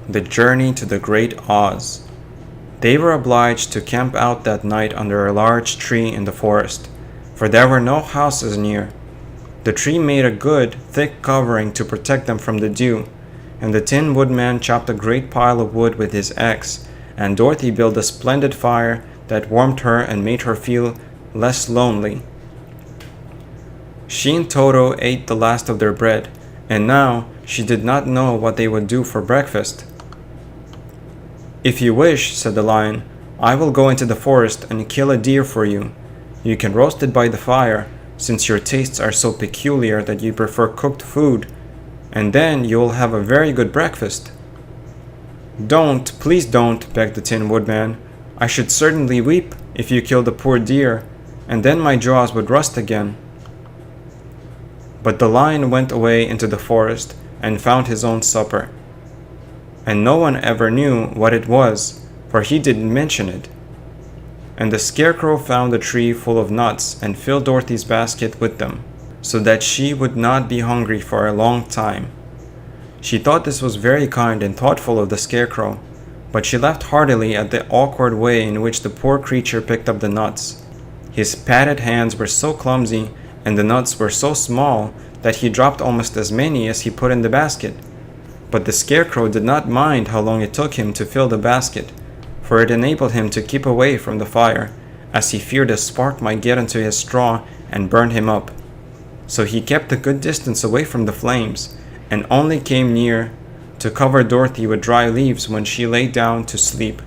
The journey to the Great Oz. They were obliged to camp out that night under a large tree in the forest, for there were no houses near. The tree made a good, thick covering to protect them from the dew, and the Tin Woodman chopped a great pile of wood with his axe, and Dorothy built a splendid fire that warmed her and made her feel less lonely. She and Toto ate the last of their bread, and now she did not know what they would do for breakfast. "If you wish," said the lion, "I will go into the forest and kill a deer for you. You can roast it by the fire, since your tastes are so peculiar that you prefer cooked food, and then you will have a very good breakfast." "Don't, please don't," begged the Tin Woodman. "I should certainly weep if you killed a poor deer, and then my jaws would rust again." But the lion went away into the forest and found his own supper. And no one ever knew what it was, for he didn't mention it. And the Scarecrow found a tree full of nuts and filled Dorothy's basket with them, so that she would not be hungry for a long time. She thought this was very kind and thoughtful of the Scarecrow, but she laughed heartily at the awkward way in which the poor creature picked up the nuts. His padded hands were so clumsy, and the nuts were so small, that he dropped almost as many as he put in the basket. But the Scarecrow did not mind how long it took him to fill the basket, for it enabled him to keep away from the fire, as he feared a spark might get into his straw and burn him up. So he kept a good distance away from the flames, and only came near to cover Dorothy with dry leaves when she lay down to sleep.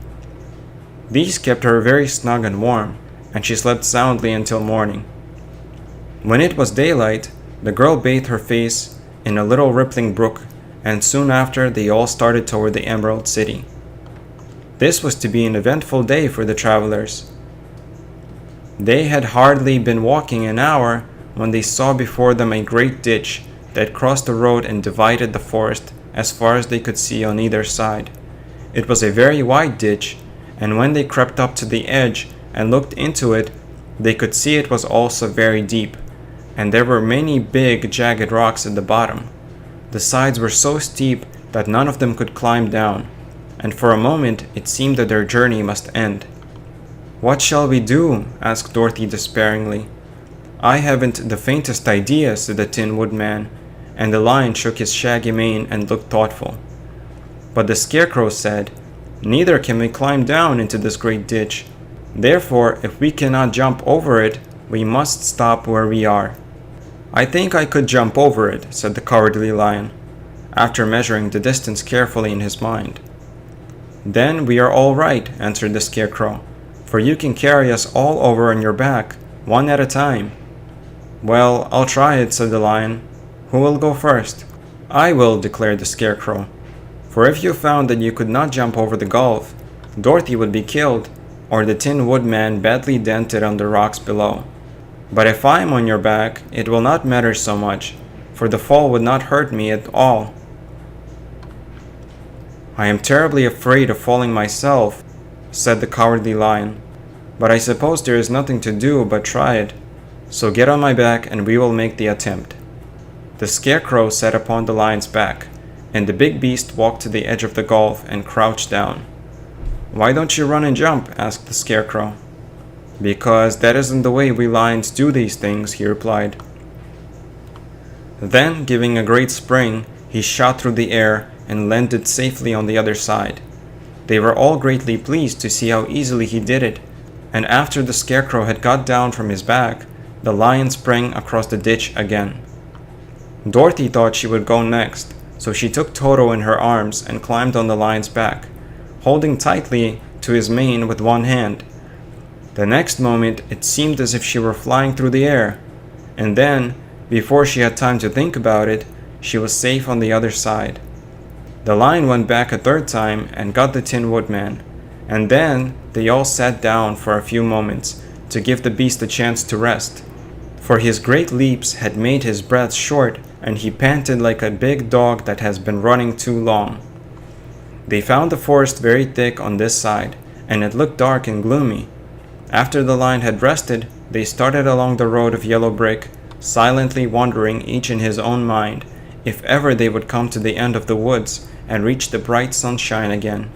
These kept her very snug and warm, and she slept soundly until morning. When it was daylight, the girl bathed her face in a little rippling brook, and soon after they all started toward the Emerald City. This was to be an eventful day for the travelers. They had hardly been walking an hour when they saw before them a great ditch that crossed the road and divided the forest as far as they could see on either side. It was a very wide ditch, and when they crept up to the edge and looked into it, they could see it was also very deep, and there were many big, jagged rocks at the bottom. The sides were so steep that none of them could climb down, and for a moment it seemed that their journey must end. "What shall we do?" asked Dorothy despairingly. "I haven't the faintest idea," said the Tin Woodman, and the lion shook his shaggy mane and looked thoughtful. But the Scarecrow said, "Neither can we climb down into this great ditch. Therefore, if we cannot jump over it, we must stop where we are." "I think I could jump over it," said the Cowardly Lion, after measuring the distance carefully in his mind. "Then we are all right," answered the Scarecrow, "for you can carry us all over on your back, one at a time." "Well, I'll try it," said the Lion. "Who will go first?" "I will," declared the Scarecrow, "for if you found that you could not jump over the gulf, Dorothy would be killed, or the Tin Woodman badly dented on the rocks below. But if I am on your back, it will not matter so much, for the fall would not hurt me at all." "I am terribly afraid of falling myself," said the Cowardly Lion, "but I suppose there is nothing to do but try it. So get on my back and we will make the attempt." The Scarecrow sat upon the lion's back, and the big beast walked to the edge of the gulf and crouched down. "Why don't you run and jump?" asked the Scarecrow. "Because that isn't the way we lions do these things," he replied. Then, giving a great spring, he shot through the air and landed safely on the other side. They were all greatly pleased to see how easily he did it, and after the Scarecrow had got down from his back, the lion sprang across the ditch again. Dorothy thought she would go next, so she took Toto in her arms and climbed on the lion's back, holding tightly to his mane with one hand. The next moment it seemed as if she were flying through the air, and then, before she had time to think about it, she was safe on the other side. The lion went back a third time and got the Tin Woodman, and then they all sat down for a few moments to give the beast a chance to rest, for his great leaps had made his breath short and he panted like a big dog that has been running too long. They found the forest very thick on this side, and it looked dark and gloomy. After the lion had rested, they started along the road of yellow brick, silently wondering each in his own mind if ever they would come to the end of the woods and reached the bright sunshine again.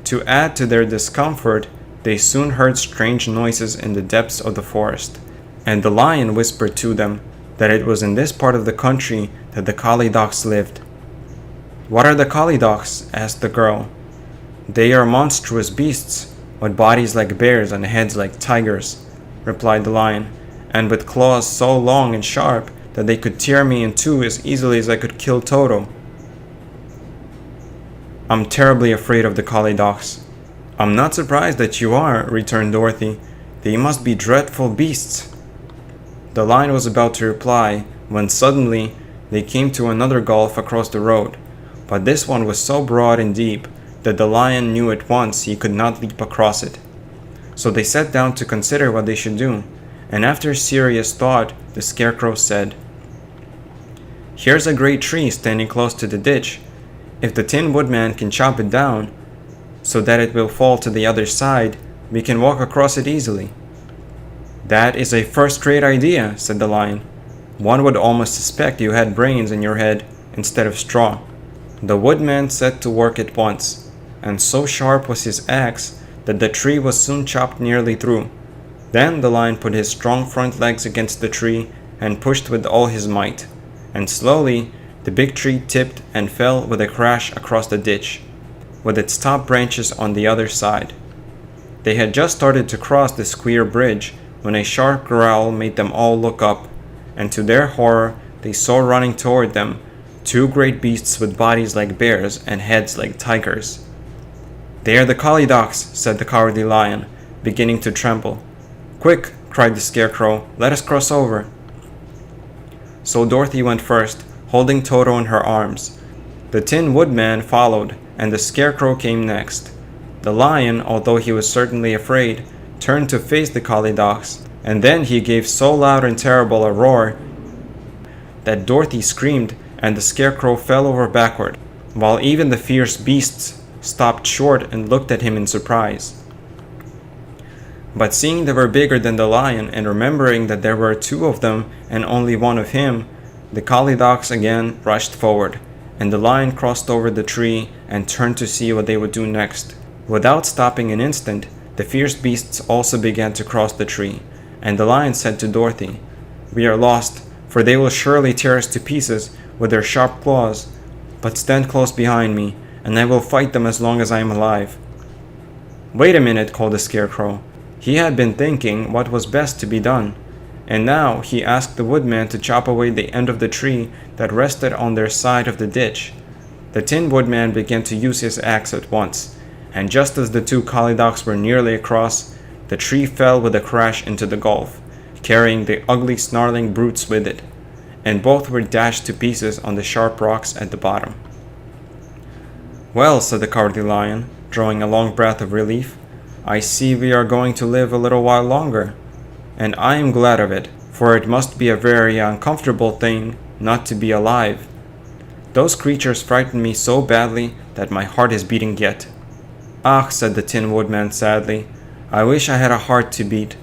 To add to their discomfort, they soon heard strange noises in the depths of the forest, and the lion whispered to them that it was in this part of the country that the Kalidocs lived. "What are the Kalidocs?" asked the girl. "They are monstrous beasts, with bodies like bears and heads like tigers," replied the lion, "and with claws so long and sharp that they could tear me in two as easily as I could kill Toto." "I'm terribly afraid of the Kalidocs." "I'm not surprised that you are," returned Dorothy. "They must be dreadful beasts." The lion was about to reply when suddenly they came to another gulf across the road, but this one was so broad and deep that the lion knew at once he could not leap across it. So they sat down to consider what they should do, and after serious thought, the Scarecrow said, "Here's a great tree standing close to the ditch. If the Tin Woodman can chop it down so that it will fall to the other side, we can walk across it easily." "That is a first-rate idea," said the lion. "One would almost suspect you had brains in your head instead of straw." The woodman set to work at once, and so sharp was his axe that the tree was soon chopped nearly through. Then the lion put his strong front legs against the tree and pushed with all his might, and slowly the big tree tipped and fell with a crash across the ditch, with its top branches on the other side. They had just started to cross the square bridge when a sharp growl made them all look up, and to their horror they saw running toward them two great beasts with bodies like bears and heads like tigers. "They are the Kalidocs," said the Cowardly Lion, beginning to tremble. "Quick," cried the Scarecrow, "let us cross over." So Dorothy went first, holding Toto in her arms. The Tin Woodman followed, and the Scarecrow came next. The lion, although he was certainly afraid, turned to face the Kalidocs, and then he gave so loud and terrible a roar that Dorothy screamed and the Scarecrow fell over backward, while even the fierce beasts stopped short and looked at him in surprise. But seeing they were bigger than the lion and remembering that there were two of them and only one of him, the Kalidocs again rushed forward, and the lion crossed over the tree and turned to see what they would do next. Without stopping an instant, the fierce beasts also began to cross the tree, and the lion said to Dorothy, "We are lost, for they will surely tear us to pieces with their sharp claws, but stand close behind me, and I will fight them as long as I am alive." "Wait a minute," called the Scarecrow. He had been thinking what was best to be done, and now he asked the woodman to chop away the end of the tree that rested on their side of the ditch. The Tin Woodman began to use his axe at once, and just as the two Kalidocs were nearly across, the tree fell with a crash into the gulf, carrying the ugly snarling brutes with it, and both were dashed to pieces on the sharp rocks at the bottom. "Well," said the Cowardly Lion, drawing a long breath of relief, "I see we are going to live a little while longer, and I am glad of it, for it must be a very uncomfortable thing not to be alive. Those creatures frightened me so badly that my heart is beating yet." "Ah," said the Tin Woodman sadly, "I wish I had a heart to beat."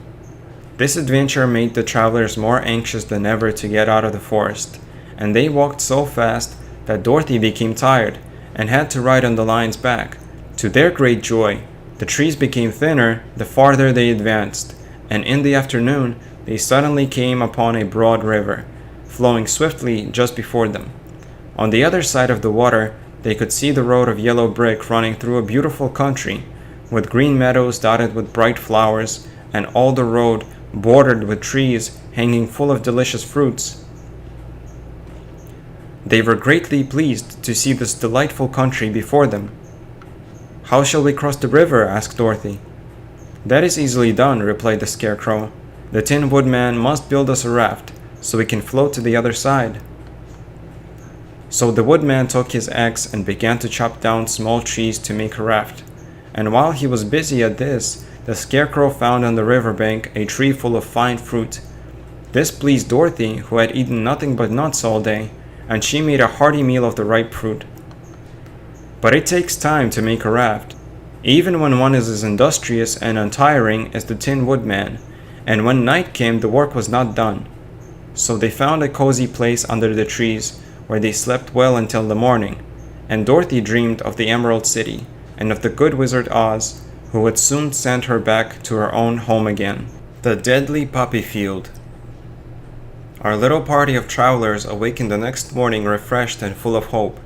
This adventure made the travelers more anxious than ever to get out of the forest, and they walked so fast that Dorothy became tired and had to ride on the lion's back. To their great joy, the trees became thinner the farther they advanced, and in the afternoon they suddenly came upon a broad river, flowing swiftly just before them. On the other side of the water, they could see the road of yellow brick running through a beautiful country, with green meadows dotted with bright flowers, and all the road bordered with trees hanging full of delicious fruits. They were greatly pleased to see this delightful country before them. "How shall we cross the river?" asked Dorothy. "That is easily done," replied the Scarecrow. "The Tin Woodman must build us a raft, so we can float to the other side." So the woodman took his axe and began to chop down small trees to make a raft, and while he was busy at this, the Scarecrow found on the riverbank a tree full of fine fruit. This pleased Dorothy, who had eaten nothing but nuts all day, and she made a hearty meal of the ripe fruit. But it takes time to make a raft, even when one is as industrious and untiring as the Tin Woodman, and when night came the work was not done. So they found a cozy place under the trees, where they slept well until the morning, and Dorothy dreamed of the Emerald City and of the good Wizard Oz, who would soon send her back to her own home again. The Deadly Poppy Field. Our little party of travelers awakened the next morning refreshed and full of hope,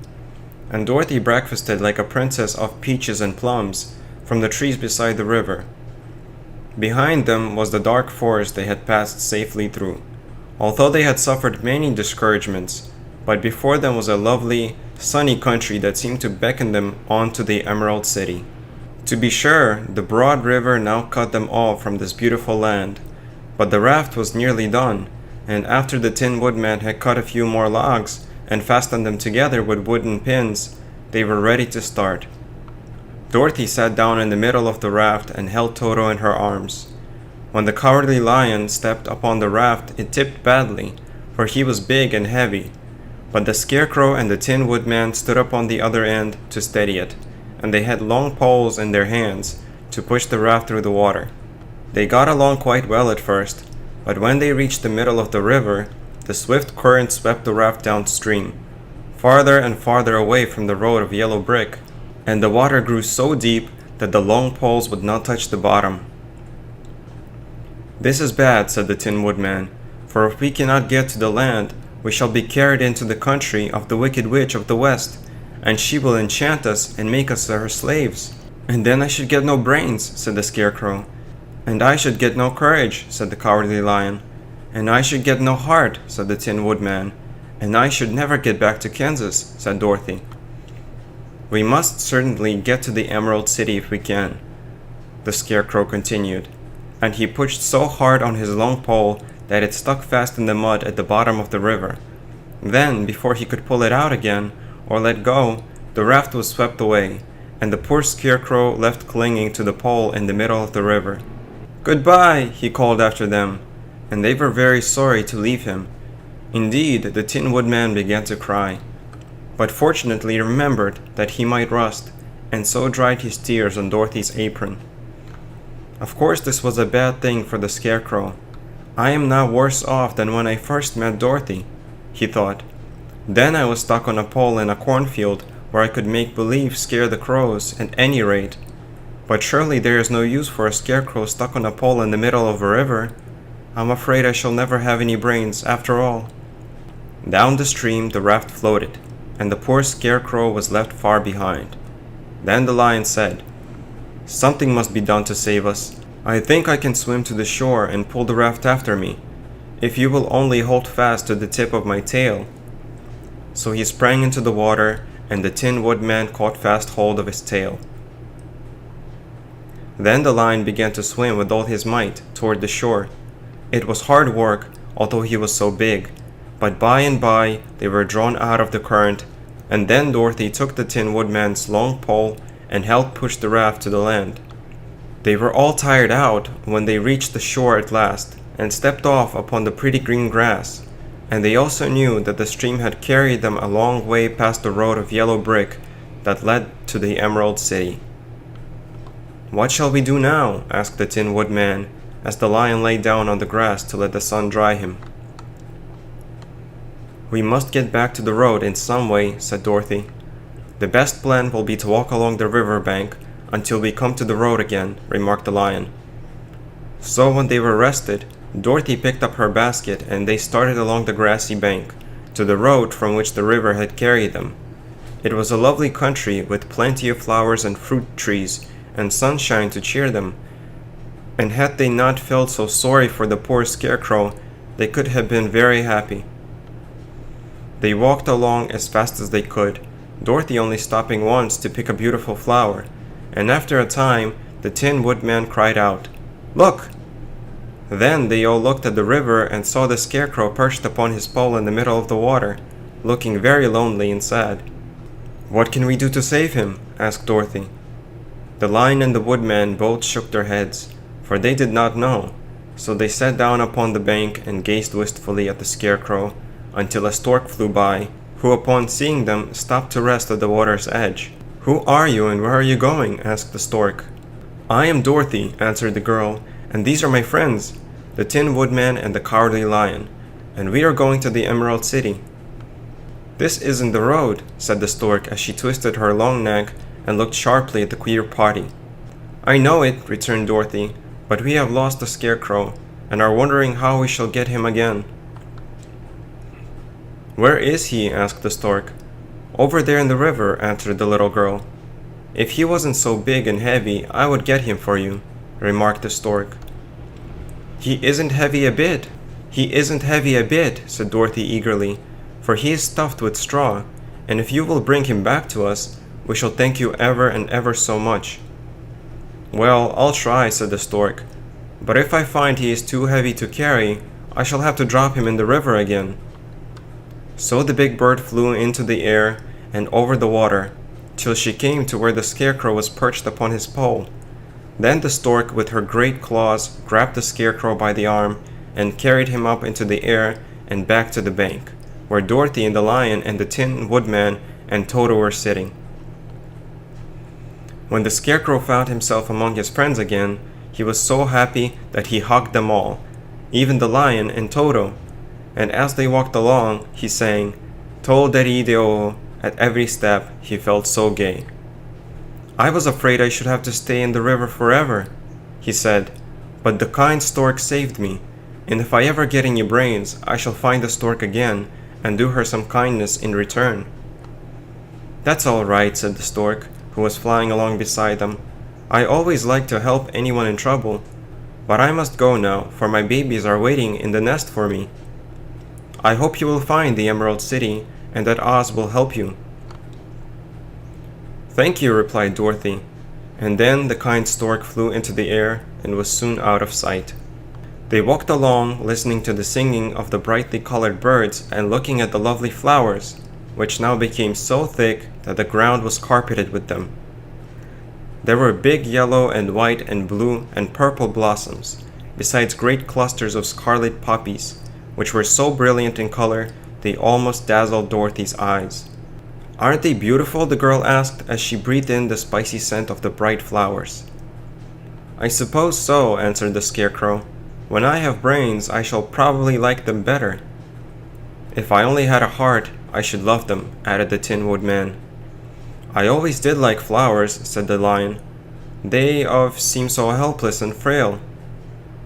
and Dorothy breakfasted like a princess off peaches and plums from the trees beside the river. Behind them was the dark forest they had passed safely through, although they had suffered many discouragements, but before them was a lovely, sunny country that seemed to beckon them on to the Emerald City. To be sure, the broad river now cut them off from this beautiful land, but the raft was nearly done, and after the Tin Woodman had cut a few more logs and fastened them together with wooden pins, they were ready to start. Dorothy sat down in the middle of the raft and held Toto in her arms. When the Cowardly Lion stepped upon the raft, it tipped badly, for he was big and heavy, but the Scarecrow and the Tin Woodman stood up on the other end to steady it, and they had long poles in their hands to push the raft through the water. They got along quite well at first, but when they reached the middle of the river, the swift current swept the raft downstream, farther and farther away from the road of yellow brick, and the water grew so deep that the long poles would not touch the bottom. "This is bad," said the Tin Woodman, "for if we cannot get to the land, we shall be carried into the country of the Wicked Witch of the West, and she will enchant us and make us her slaves." "And then I should get no brains," said the Scarecrow. "And I should get no courage," said the Cowardly Lion. "And I should get no heart," said the Tin Woodman. "And I should never get back to Kansas," said Dorothy. "We must certainly get to the Emerald City if we can," the Scarecrow continued, and he pushed so hard on his long pole that it stuck fast in the mud at the bottom of the river. Then, before he could pull it out again, or let go, the raft was swept away, and the poor Scarecrow left clinging to the pole in the middle of the river. "Goodbye," he called after them, and they were very sorry to leave him. Indeed, the Tin Woodman began to cry, but fortunately remembered that he might rust, and so dried his tears on Dorothy's apron. Of course this was a bad thing for the Scarecrow. "I am now worse off than when I first met Dorothy," he thought. "Then I was stuck on a pole in a cornfield where I could make believe scare the crows at any rate. But surely there is no use for a Scarecrow stuck on a pole in the middle of a river. I'm afraid I shall never have any brains after all." Down the stream the raft floated, and the poor Scarecrow was left far behind. Then the Lion said, "Something must be done to save us. I think I can swim to the shore and pull the raft after me, if you will only hold fast to the tip of my tail." So he sprang into the water, and the Tin Woodman caught fast hold of his tail. Then the Lion began to swim with all his might toward the shore. It was hard work, although he was so big, but by and by they were drawn out of the current, and then Dorothy took the Tin Woodman's long pole and helped push the raft to the land. They were all tired out when they reached the shore at last, and stepped off upon the pretty green grass, and they also knew that the stream had carried them a long way past the road of yellow brick that led to the Emerald City. "What shall we do now?" asked the Tin Woodman, as the Lion lay down on the grass to let the sun dry him. "We must get back to the road in some way," said Dorothy. "The best plan will be to walk along the river bank until we come to the road again," remarked the Lion. So when they were rested, Dorothy picked up her basket and they started along the grassy bank, to the road from which the river had carried them. It was a lovely country with plenty of flowers and fruit trees and sunshine to cheer them, and had they not felt so sorry for the poor Scarecrow, they could have been very happy. They walked along as fast as they could, Dorothy only stopping once to pick a beautiful flower, and after a time the Tin Woodman cried out, "Look!" Then they all looked at the river and saw the Scarecrow perched upon his pole in the middle of the water, looking very lonely and sad. "What can we do to save him?" asked Dorothy. The Lion and the Woodman both shook their heads, for they did not know, so they sat down upon the bank and gazed wistfully at the Scarecrow, until a stork flew by, who upon seeing them stopped to rest at the water's edge. "Who are you and where are you going?" asked the stork. "I am Dorothy," answered the girl, "and these are my friends, the Tin Woodman and the Cowardly Lion, and we are going to the Emerald City." "This isn't the road," said the stork as she twisted her long neck and looked sharply at the queer party. "I know it," returned Dorothy, "but we have lost the Scarecrow, and are wondering how we shall get him again." "Where is he?" asked the stork. "Over there in the river," answered the little girl. "If he wasn't so big and heavy, I would get him for you," remarked the stork. "He isn't heavy a bit. He isn't heavy a bit," said Dorothy eagerly, "for he is stuffed with straw, and if you will bring him back to us, we shall thank you ever and ever so much." "Well, I'll try," said the stork, "but if I find he is too heavy to carry, I shall have to drop him in the river again." So the big bird flew into the air and over the water, till she came to where the Scarecrow was perched upon his pole. Then the stork, with her great claws, grabbed the Scarecrow by the arm and carried him up into the air and back to the bank, where Dorothy and the lion and the Tin Woodman and Toto were sitting. When the Scarecrow found himself among his friends again, he was so happy that he hugged them all, even the lion and Toto, and as they walked along, he sang "Tol-deri-de-o" at every step. He felt so gay. "I was afraid I should have to stay in the river forever," he said, "but the kind stork saved me, and if I ever get any brains, I shall find the stork again and do her some kindness in return." "That's all right," said the stork, who was flying along beside them. "I always like to help anyone in trouble, but I must go now, for my babies are waiting in the nest for me. I hope you will find the Emerald City and that Oz will help you." "Thank you," replied Dorothy, and then the kind stork flew into the air and was soon out of sight. They walked along, listening to the singing of the brightly colored birds and looking at the lovely flowers, which now became so thick that the ground was carpeted with them. There were big yellow and white and blue and purple blossoms, besides great clusters of scarlet poppies, which were so brilliant in color they almost dazzled Dorothy's eyes. "Aren't they beautiful?" the girl asked as she breathed in the spicy scent of the bright flowers. "I suppose so," answered the Scarecrow. "When I have brains, I shall probably like them better." "If I only had a heart, I should love them," added the Tin Woodman. "I always did like flowers," said the lion. "They seem so helpless and frail.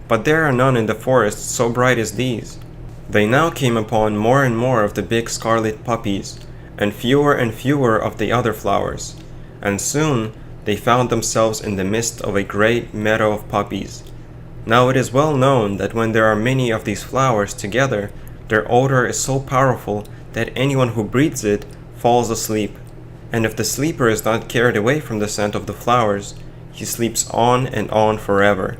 But there are none in the forest so bright as these." They now came upon more and more of the big scarlet poppies, and fewer of the other flowers, and soon they found themselves in the midst of a great meadow of poppies. Now it is well known that when there are many of these flowers together, their odor is so powerful that anyone who breathes it falls asleep, and if the sleeper is not carried away from the scent of the flowers, he sleeps on and on forever.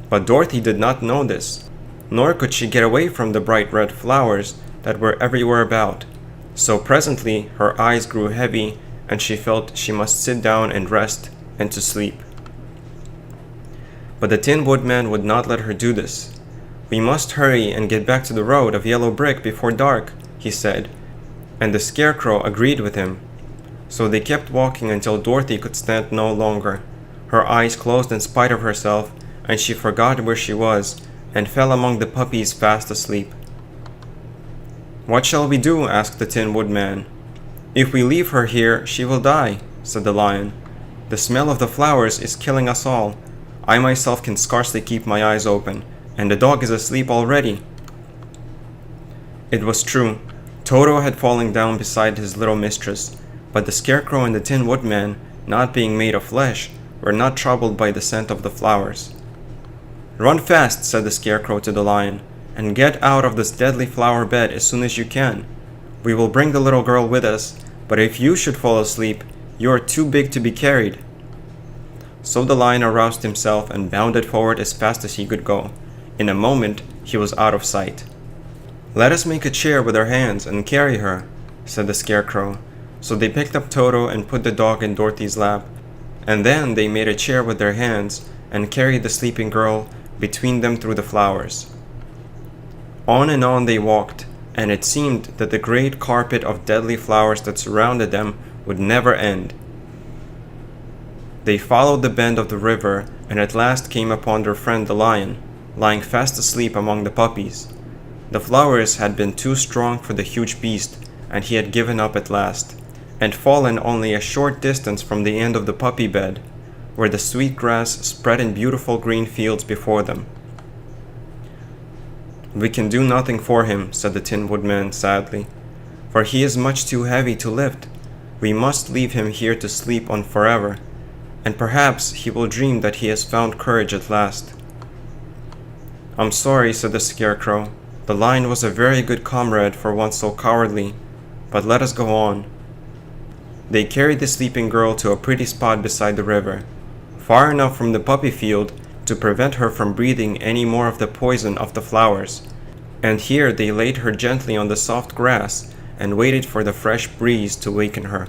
But Dorothy did not know this, nor could she get away from the bright red flowers that were everywhere about. So presently her eyes grew heavy, and she felt she must sit down and rest and to sleep. But the Tin Woodman would not let her do this. "We must hurry and get back to the road of yellow brick before dark," he said, and the Scarecrow agreed with him. So they kept walking until Dorothy could stand no longer. Her eyes closed in spite of herself, and she forgot where she was, and fell among the puppies fast asleep. "What shall we do?" asked the Tin Woodman. "If we leave her here, she will die," said the lion. "The smell of the flowers is killing us all. I myself can scarcely keep my eyes open, and the dog is asleep already." It was true. Toto had fallen down beside his little mistress, but the Scarecrow and the Tin Woodman, not being made of flesh, were not troubled by the scent of the flowers. "Run fast," said the Scarecrow to the lion, "and get out of this deadly flower bed as soon as you can. We will bring the little girl with us, but if you should fall asleep, you are too big to be carried." So the lion aroused himself and bounded forward as fast as he could go. In a moment, he was out of sight. "Let us make a chair with our hands and carry her," said the Scarecrow. So they picked up Toto and put the dog in Dorothy's lap, and then they made a chair with their hands and carried the sleeping girl between them through the flowers. On and on they walked, and it seemed that the great carpet of deadly flowers that surrounded them would never end. They followed the bend of the river and at last came upon their friend the lion, lying fast asleep among the poppies. The flowers had been too strong for the huge beast, and he had given up at last, and fallen only a short distance from the end of the poppy bed, where the sweet grass spread in beautiful green fields before them. "We can do nothing for him," said the Tin Woodman sadly, "for he is much too heavy to lift. We must leave him here to sleep on forever, and perhaps he will dream that he has found courage at last." "I'm sorry," said the Scarecrow. "The lion was a very good comrade for one so cowardly, but let us go on." They carried the sleeping girl to a pretty spot beside the river, far enough from the poppy field to prevent her from breathing any more of the poison of the flowers, and here they laid her gently on the soft grass and waited for the fresh breeze to waken her.